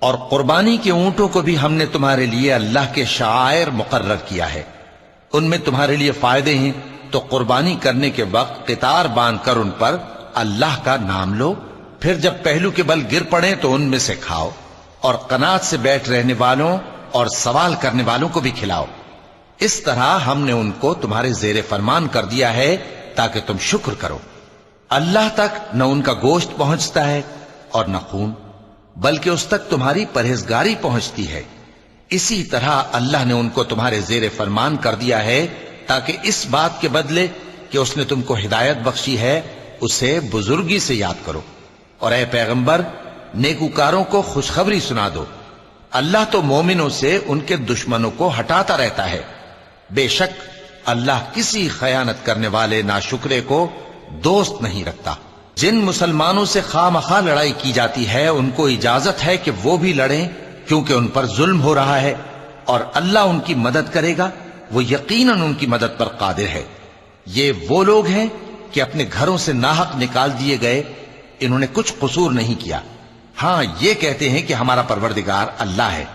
اور قربانی کے اونٹوں کو بھی ہم نے تمہارے لیے اللہ کے شعائر مقرر کیا ہے، ان میں تمہارے لیے فائدے ہیں، تو قربانی کرنے کے وقت قطار باندھ کر ان پر اللہ کا نام لو، پھر جب پہلو کے بل گر پڑے تو ان میں سے کھاؤ، اور قناعت سے بیٹھ رہنے والوں اور سوال کرنے والوں کو بھی کھلاؤ۔ اس طرح ہم نے ان کو تمہارے زیر فرمان کر دیا ہے تاکہ تم شکر کرو۔ اللہ تک نہ ان کا گوشت پہنچتا ہے اور نہ خون، بلکہ اس تک تمہاری پرہیزگاری پہنچتی ہے۔ اسی طرح اللہ نے ان کو تمہارے زیر فرمان کر دیا ہے تاکہ اس بات کے بدلے کہ اس نے تم کو ہدایت بخشی ہے اسے بزرگی سے یاد کرو۔ اور اے پیغمبر، نیکوکاروں کو خوشخبری سنا دو، اللہ تو مومنوں سے ان کے دشمنوں کو ہٹاتا رہتا ہے، بے شک اللہ کسی خیانت کرنے والے ناشکرے کو دوست نہیں رکھتا۔ جن مسلمانوں سے خواہ مخواہ لڑائی کی جاتی ہے ان کو اجازت ہے کہ وہ بھی لڑیں، کیونکہ ان پر ظلم ہو رہا ہے، اور اللہ ان کی مدد کرے گا، وہ یقیناً ان کی مدد پر قادر ہے۔ یہ وہ لوگ ہیں کہ اپنے گھروں سے ناحق نکال دیے گئے، انہوں نے کچھ قصور نہیں کیا، ہاں یہ کہتے ہیں کہ ہمارا پروردگار اللہ ہے۔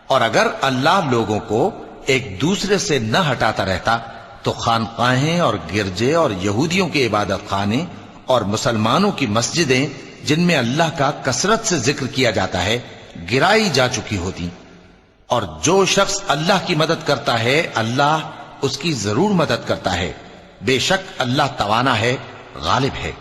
اور اگر اللہ لوگوں کو ایک دوسرے سے نہ ہٹاتا رہتا تو خانقاہیں اور گرجے اور یہودیوں کے عبادت خانے اور مسلمانوں کی مسجدیں جن میں اللہ کا کثرت سے ذکر کیا جاتا ہے گرائی جا چکی ہوتی۔ اور جو شخص اللہ کی مدد کرتا ہے اللہ اس کی ضرور مدد کرتا ہے، بے شک اللہ توانا ہے، غالب ہے۔